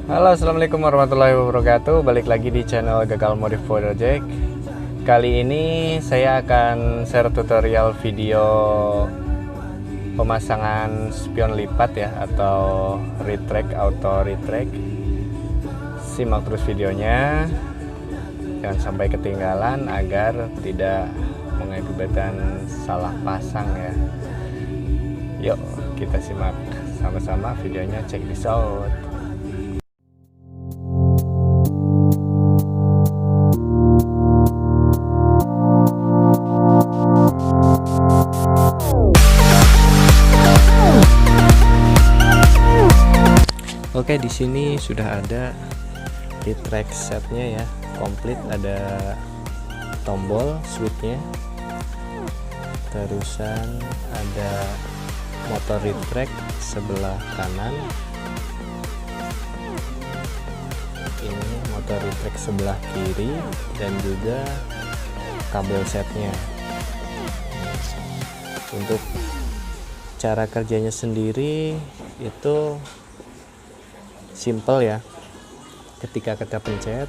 Halo, assalamualaikum warahmatullahi wabarakatuh. Balik lagi di channel Gagal Modif Project. Kali ini saya akan share tutorial video pemasangan spion lipat ya, atau retract, auto retract. Simak terus videonya, jangan sampai ketinggalan agar tidak mengakibatkan salah pasang ya. Yuk kita simak sama-sama videonya, check this out. Oke, di sini sudah ada retract setnya ya, komplit. Ada tombol switchnya, terusan ada motor retract sebelah kanan, ini motor retract sebelah kiri, dan juga kabel setnya. Untuk cara kerjanya sendiri itu simple ya. Ketika kita pencet,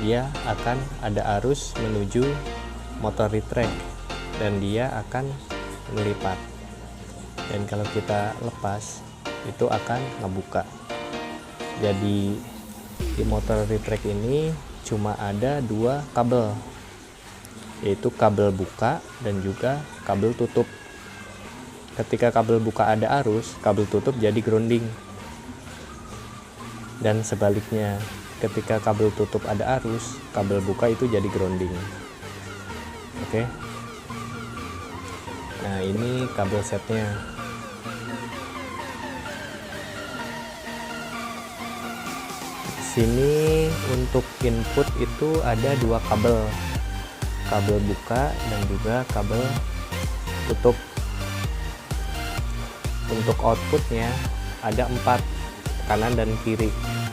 dia akan ada arus menuju motor retract dan dia akan melipat. Dan kalau kita lepas, itu akan ngebuka. Jadi di motor retract ini cuma ada dua kabel, yaitu kabel buka dan juga kabel tutup. Ketika kabel buka ada arus, kabel tutup jadi grounding. Dan sebaliknya, ketika kabel tutup ada arus, kabel buka itu jadi grounding. Oke. Nah, ini kabel setnya. Sini untuk input itu ada dua kabel, kabel buka dan juga kabel tutup. Untuk outputnya ada 4, kanan dan kiri.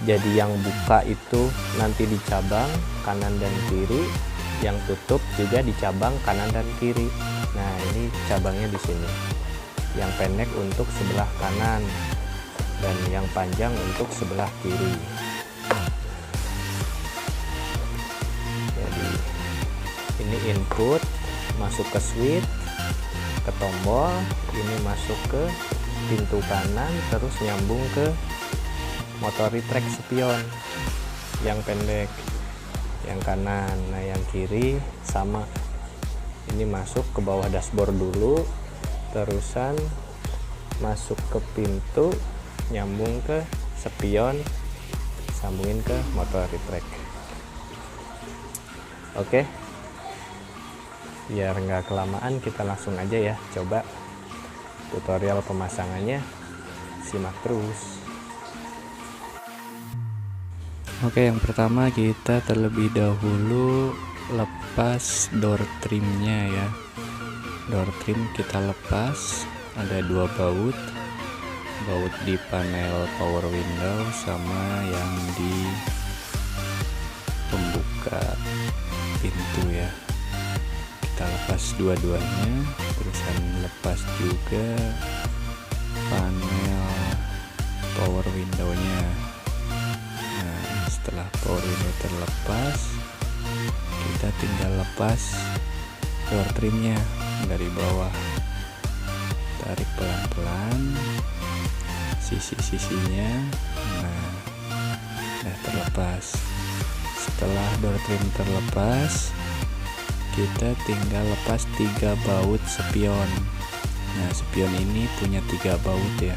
Jadi yang buka itu nanti dicabang kanan dan kiri, yang tutup juga dicabang kanan dan kiri. Nah, ini cabangnya di sini. Yang pendek untuk sebelah kanan dan yang panjang untuk sebelah kiri. Jadi ini input masuk ke switch, ke tombol, ini masuk ke pintu kanan, terus nyambung ke motor retract spion yang pendek, yang kanan. Nah, yang kiri sama, ini masuk ke bawah dashboard dulu, terusan masuk ke pintu, nyambung ke spion, sambungin ke motor retract. Oke, biar nggak kelamaan, kita langsung aja ya coba tutorial pemasangannya. Simak terus. Oke, yang pertama kita terlebih dahulu lepas door trimnya ya. Door trim kita lepas, ada dua baut di panel power window sama yang di pembuka pintu ya. Kita lepas dua-duanya, terusan lepas juga panel power window-nya. Setelah power window terlepas, kita tinggal lepas door trimnya dari bawah. Tarik pelan-pelan sisi-sisinya. Nah, terlepas. Setelah door trim terlepas, kita tinggal lepas 3 baut spion. Nah, spion ini punya 3 baut ya.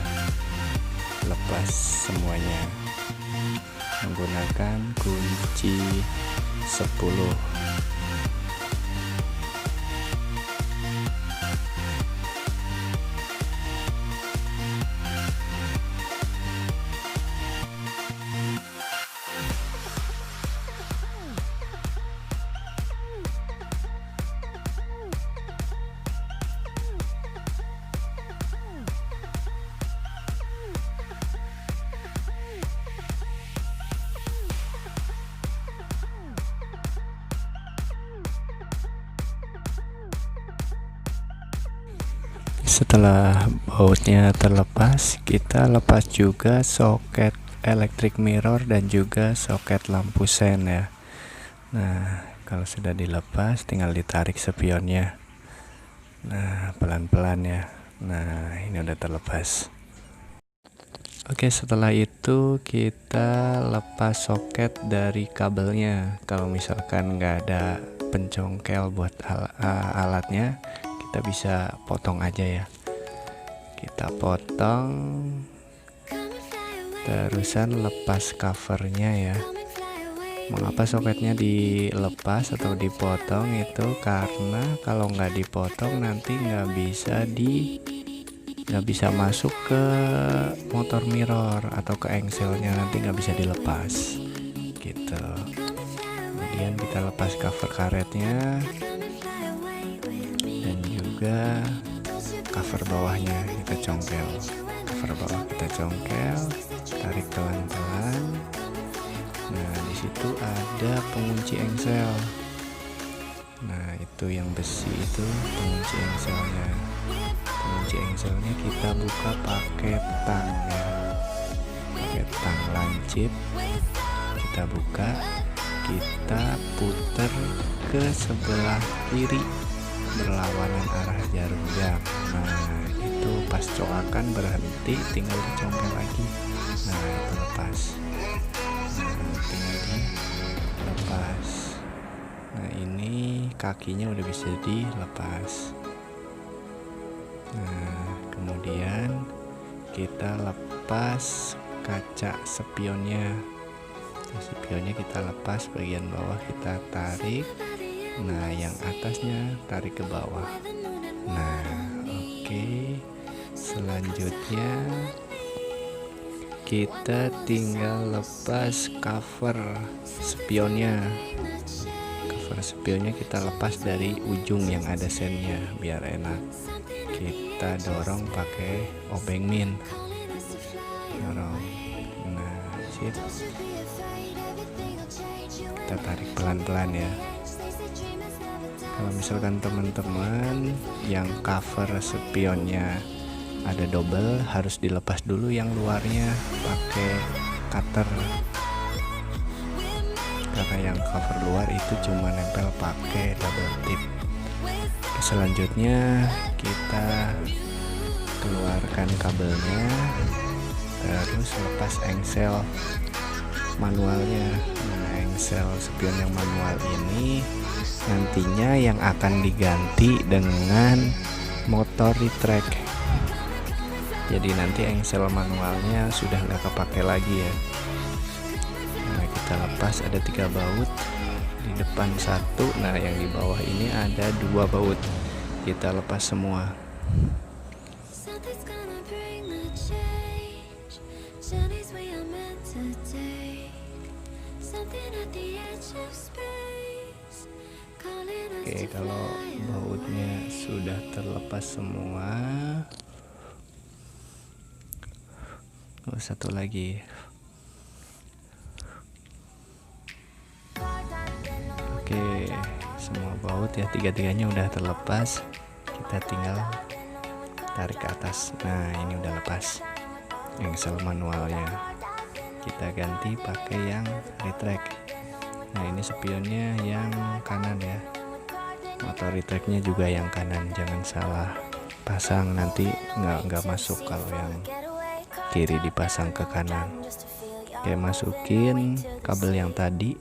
Lepas semuanya menggunakan kunci 10. Setelah bautnya terlepas, kita lepas juga soket electric mirror dan juga soket lampu sen ya. Nah, kalau sudah dilepas tinggal ditarik spionnya. Nah, pelan-pelan ya. Nah, ini udah terlepas. Oke, setelah itu kita lepas soket dari kabelnya. Kalau misalkan nggak ada pencongkel buat alatnya, kita bisa potong aja ya. Kita potong, terusan lepas covernya ya. Mengapa soketnya dilepas atau dipotong itu karena kalau nggak dipotong nanti nggak bisa masuk ke motor mirror atau ke engselnya, nanti nggak bisa dilepas gitu. Kemudian kita lepas cover karetnya dan juga cover bawahnya kita congkel. Cover bawah kita congkel, tarik pelan-pelan. Nah, di situ ada pengunci engsel. Nah, itu yang besi itu pengunci engselnya. Pengunci engselnya kita buka pakai tang ya, pakai tang lancip. Kita buka, kita puter ke sebelah kiri berlawanan arah jarum jam. Nah, itu pas coakan berhenti, tinggal dicongkel lagi. Nah, itu lepas. Nah, tinggal dilepas. Nah, ini kakinya udah bisa dilepas. Nah, kemudian kita lepas kaca spionnya. Spionnya kita lepas, bagian bawah kita tarik. Nah, yang atasnya tarik ke bawah. Nah, oke. Selanjutnya kita tinggal lepas cover spionnya. Cover spionnya kita lepas dari ujung yang ada sennya biar enak. Kita dorong pakai obeng min. Dorong. Nah, sip. Kita tarik pelan-pelan ya. Kalau misalkan teman-teman yang cover spionnya ada double, harus dilepas dulu yang luarnya pakai cutter, karena yang cover luar itu cuma nempel pakai double tip. Selanjutnya kita keluarkan kabelnya, terus lepas engsel manualnya. Nah, engsel spion yang manual ini nantinya yang akan diganti dengan motor retract. Jadi nanti engsel manualnya sudah nggak kepake lagi ya. Nah, kita lepas, ada 3 baut, di depan 1. Nah, yang di bawah ini ada 2 baut, kita lepas semua. Oke, kalau bautnya sudah terlepas semua, satu lagi. Oke, semua baut ya, 3-tiganya udah terlepas. Kita tinggal tarik ke atas. Nah, ini udah lepas engsel manualnya. Kita ganti pakai yang retract. Nah, ini spionnya yang kanan ya. Motor retractnya juga yang kanan, jangan salah pasang, nanti nggak masuk kalau yang kiri dipasang ke kanan. Oke, masukin kabel yang tadi,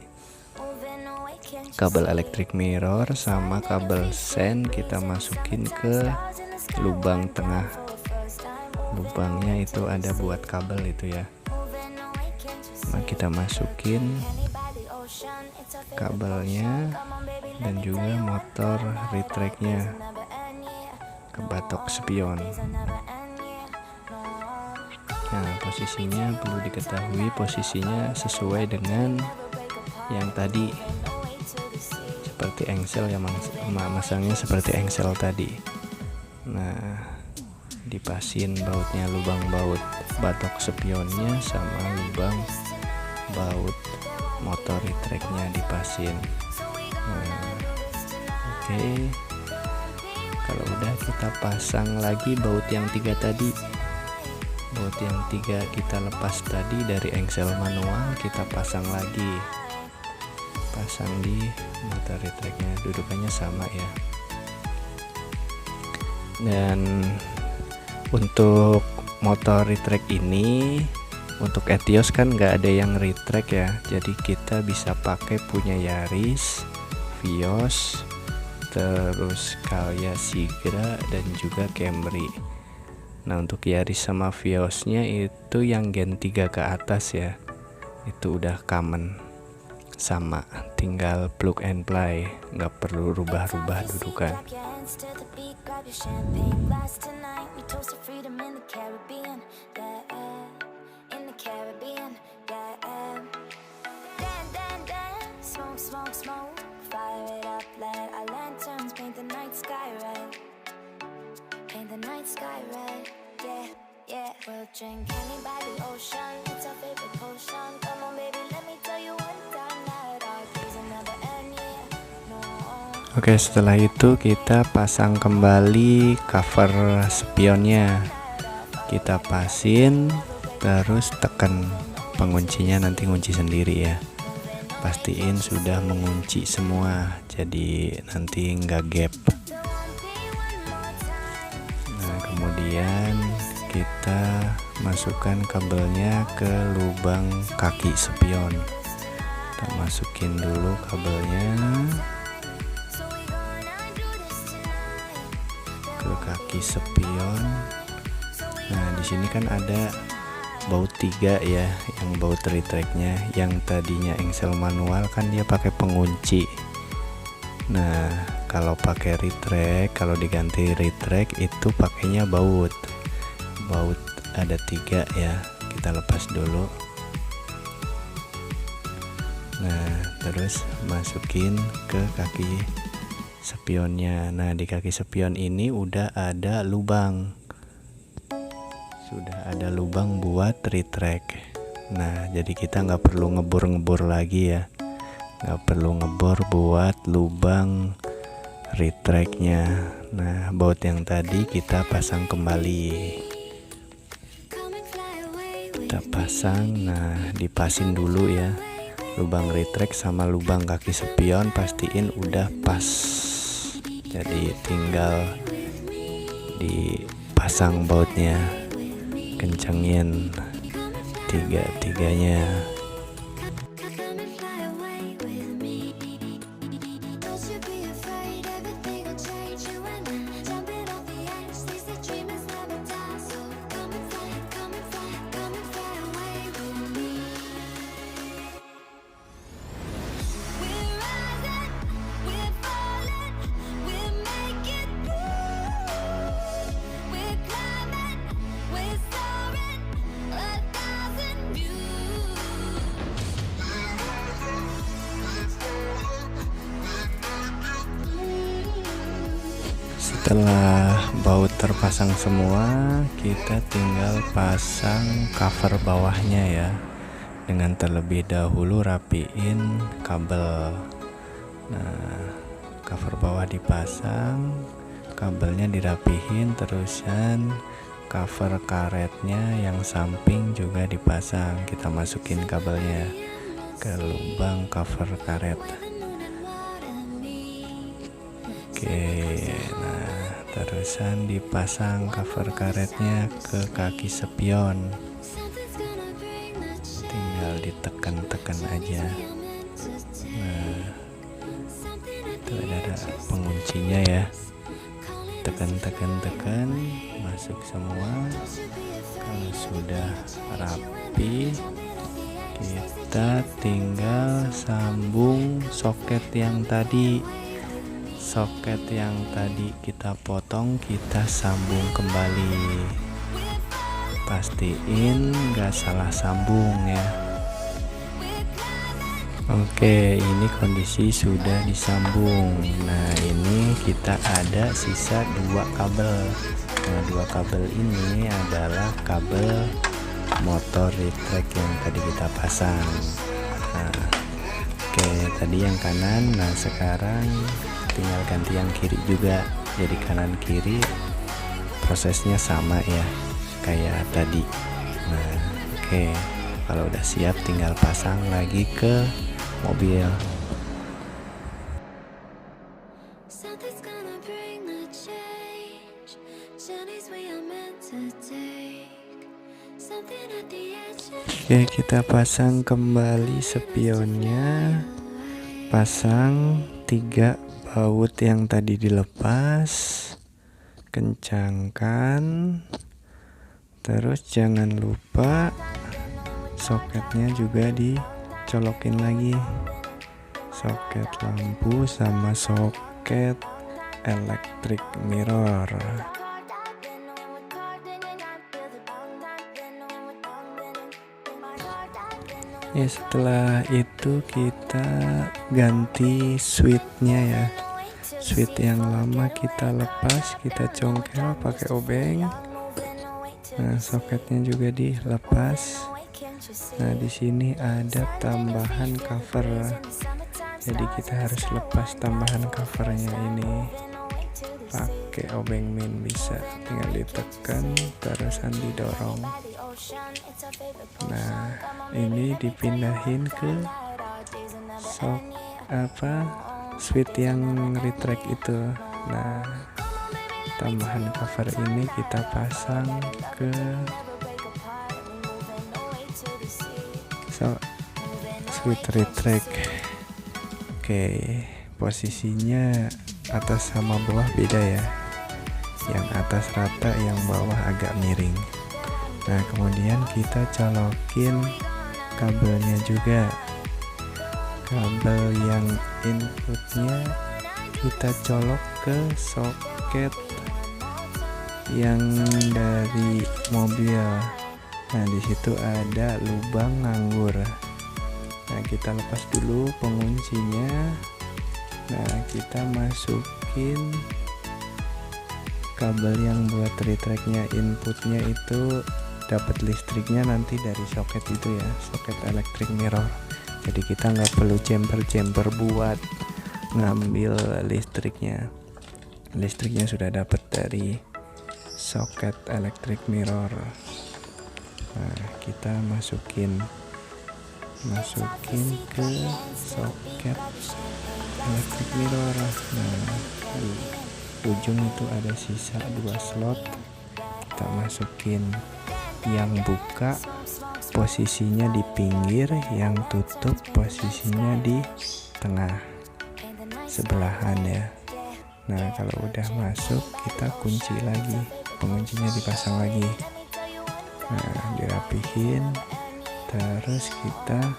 kabel electric mirror sama kabel sen, kita masukin ke lubang tengah. Lubangnya itu ada buat kabel itu ya. Nah, kita masukin kabelnya dan juga motor retractnya ke batok spion. Nah, posisinya perlu diketahui, posisinya sesuai dengan yang tadi, seperti engsel yang masangnya seperti engsel tadi. Nah, dipasin bautnya, lubang baut batok spionnya sama lubang baut motor retractnya dipasin. Nah, oke. Kalau udah, kita pasang lagi baut yang 3 tadi. Baut yang 3 kita lepas tadi dari engsel manual, kita pasang lagi, pasang di motor retracknya, dudukannya sama ya. Dan untuk motor retrack ini, untuk Etios kan nggak ada yang retrack ya, jadi kita bisa pakai punya Yaris, Vios, terus Calya Sigra dan juga Camry. Nah untuk Yaris sama Viosnya itu yang Gen 3 ke atas ya, itu udah common, sama, tinggal plug and play, nggak perlu rubah-rubah dudukan. We'll drink honey by the ocean. It's our favorite potion. Come on, baby, let me tell you one time that our days will never end. Yeah, no. Oke, setelah itu kita pasang kembali cover spionnya. Kita pasin, terus tekan penguncinya, nanti ngunci sendiri ya. Pastiin sudah mengunci semua, jadi nanti nggak gap. Nah, kemudian kita masukkan kabelnya ke lubang kaki spion. Kita masukin dulu kabelnya ke kaki spion. Nah di sini kan ada baut 3 ya, yang baut retracknya. Yang tadinya engsel manual kan dia pakai pengunci. Nah kalau pakai retrack, kalau diganti retrack itu pakainya baut ada 3 ya. Kita lepas dulu. Nah terus masukin ke kaki spionnya. Nah di kaki spion ini udah ada lubang, buat retrack. Nah jadi kita nggak perlu ngebor lagi ya, nggak perlu ngebor buat lubang retracknya. Nah baut yang tadi kita pasang kembali, kita pasang. Nah dipasin dulu ya, lubang retrack sama lubang kaki spion pastiin udah pas, jadi tinggal dipasang bautnya, kencengin tiga-tiganya. Setelah baut terpasang semua, kita tinggal pasang cover bawahnya ya, dengan terlebih dahulu rapiin kabel. Nah cover bawah dipasang, kabelnya dirapihin, terusan cover karetnya yang samping juga dipasang. Kita masukin kabelnya ke lubang cover karet. Oke, nah terusan dipasang cover karetnya ke kaki spion, tinggal ditekan-tekan aja. Nah itu ada penguncinya ya, tekan, masuk semua. Kalau sudah rapi, kita tinggal sambung soket yang tadi. Soket yang tadi kita potong, kita sambung kembali. Pastiin nggak salah sambung ya. Oke, ini kondisi sudah disambung. Nah ini kita ada sisa 2 kabel. Nah 2 kabel ini adalah kabel motor retrack yang tadi kita pasang. Nah, oke, tadi yang kanan. Nah sekarang tinggal ganti yang kiri juga, jadi kanan kiri prosesnya sama ya. kayak tadi. Nah, oke. Kalau udah siap tinggal pasang lagi ke mobil. Something's gonna bring the change. Journeys we are meant to take. Something at the edge of Oke, kita pasang kembali spionnya. Pasang 3 baut yang tadi dilepas. Kencangkan. Terus jangan lupa soketnya juga dicolokin lagi. Soket lampu sama soket electric mirror. Ya, setelah itu kita ganti switchnya ya. Switch yang lama kita lepas, kita congkel pakai obeng. Nah, soketnya juga dilepas. Nah, di sini ada tambahan cover. Jadi kita harus lepas tambahan covernya ini. Pakai obeng min bisa, tinggal ditekan terusan didorong. Nah, ini dipindahin ke switch yang retract itu. Nah, tambahan cover ini kita pasang ke switch retract. Oke, posisinya atas sama bawah beda ya. Yang atas rata, yang bawah agak miring. Nah, kemudian kita colokin kabelnya juga. Kabel yang inputnya kita colok ke soket yang dari mobil. Nah, di situ ada lubang nganggur. Nah, kita lepas dulu penguncinya. Nah, kita masukin kabel yang buat retract-nya, inputnya itu dapat listriknya nanti dari soket itu ya, soket electric mirror. Jadi kita nggak perlu jumper buat ngambil listriknya. Listriknya sudah dapat dari soket electric mirror. Nah, kita masukin ke soket electric mirror. Nah, di ujung itu ada sisa 2 slot. Kita masukin, yang buka posisinya di pinggir, yang tutup posisinya di tengah sebelahan ya. Nah, kalau udah masuk kita kunci lagi, penguncinya dipasang lagi. Nah, dirapihin, terus kita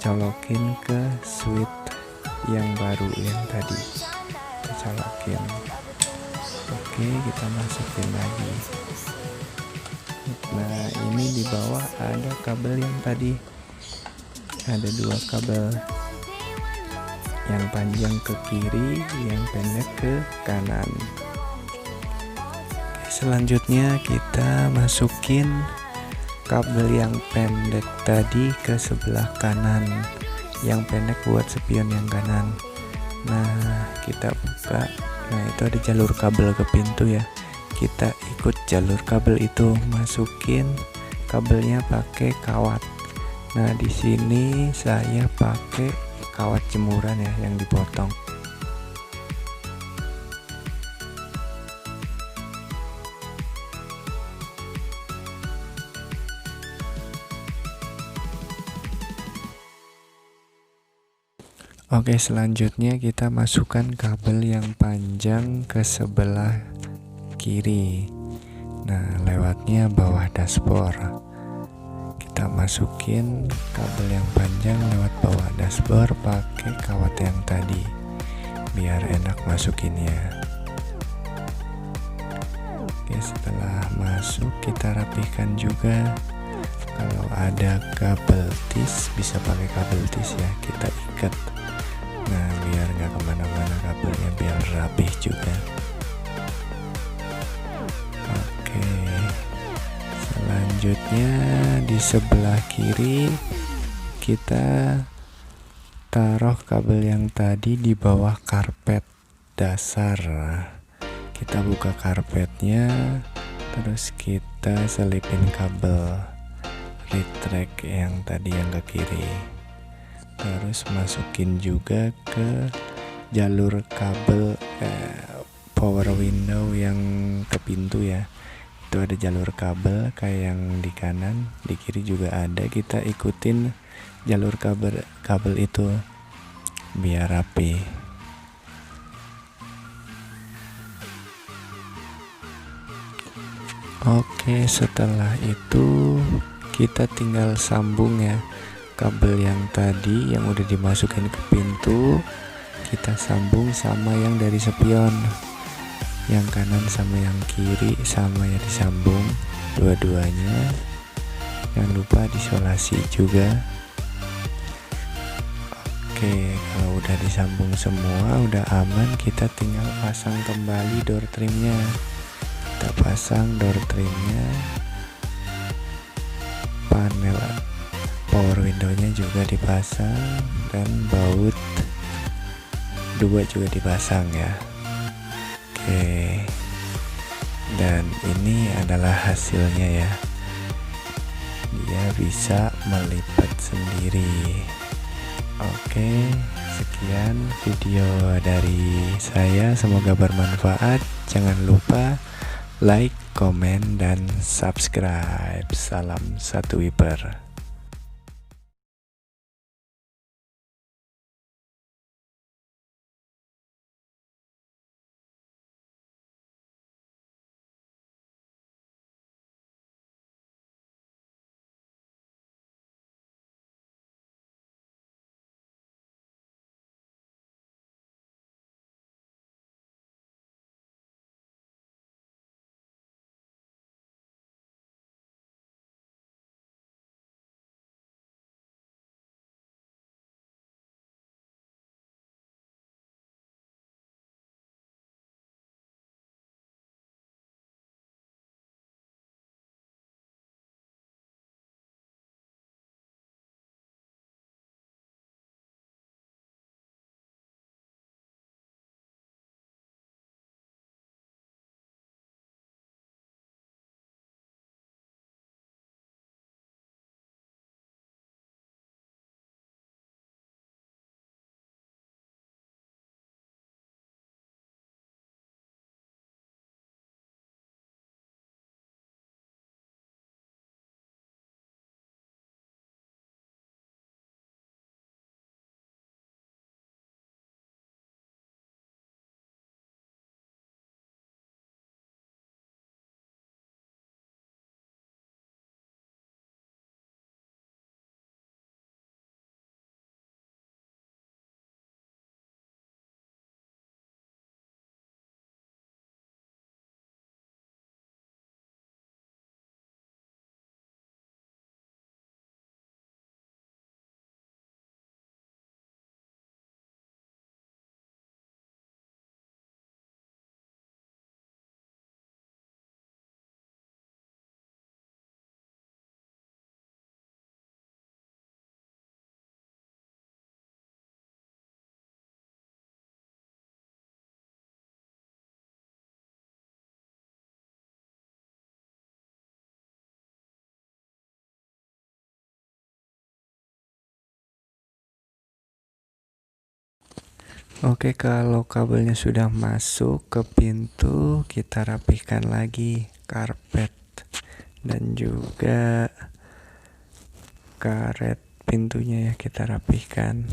colokin ke switch yang baru yang tadi kita colokin. Oke, kita masukin lagi. Nah, ini di bawah ada kabel yang tadi, ada 2 kabel, yang panjang ke kiri, yang pendek ke kanan. Oke, selanjutnya kita masukin kabel yang pendek tadi ke sebelah kanan, yang pendek buat spion yang kanan. Nah, kita buka. Nah, itu ada jalur kabel ke pintu ya. Kita ikut jalur kabel itu, masukin kabelnya pakai kawat. Nah, di sini saya pakai kawat jemuran ya, yang dipotong. Oke, selanjutnya kita masukkan kabel yang panjang ke sebelah kiri. Nah, lewatnya bawah dashboard. Kita masukin kabel yang panjang lewat bawah dashboard pakai kawat yang tadi, biar enak masukinnya. Oke, setelah masuk kita rapihkan juga. Kalau ada kabel tis, bisa pakai kabel tis ya, kita ikat. Nah, biar nggak kemana-mana kabelnya, biar rapih juga. Oke, selanjutnya di sebelah kiri kita taruh kabel yang tadi di bawah karpet dasar. Kita buka karpetnya, Terus kita selipin kabel retract yang tadi yang ke kiri. Terus masukin juga ke jalur kabel power window yang ke pintu ya. Itu ada jalur kabel kayak yang di kanan, di kiri juga ada. Kita ikutin jalur kabel itu biar rapi. Oke, setelah itu kita tinggal sambung ya kabel yang tadi yang udah dimasukin ke pintu, kita sambung sama yang dari spion. Yang kanan sama yang kiri sama ya, disambung dua-duanya. Jangan lupa disolasi juga. Oke, kalau udah disambung semua, udah aman, kita tinggal pasang kembali door trimnya. Kita pasang door trimnya, panel power windownya juga dipasang, dan baut 2 juga dipasang ya. Oke, dan ini adalah hasilnya ya, dia bisa melipat sendiri. Oke, sekian video dari saya, semoga bermanfaat. Jangan lupa like, komen, dan subscribe. Salam satu wiper. Oke, kalau kabelnya sudah masuk ke pintu, kita rapihkan lagi karpet dan juga karet pintunya ya, kita rapihkan.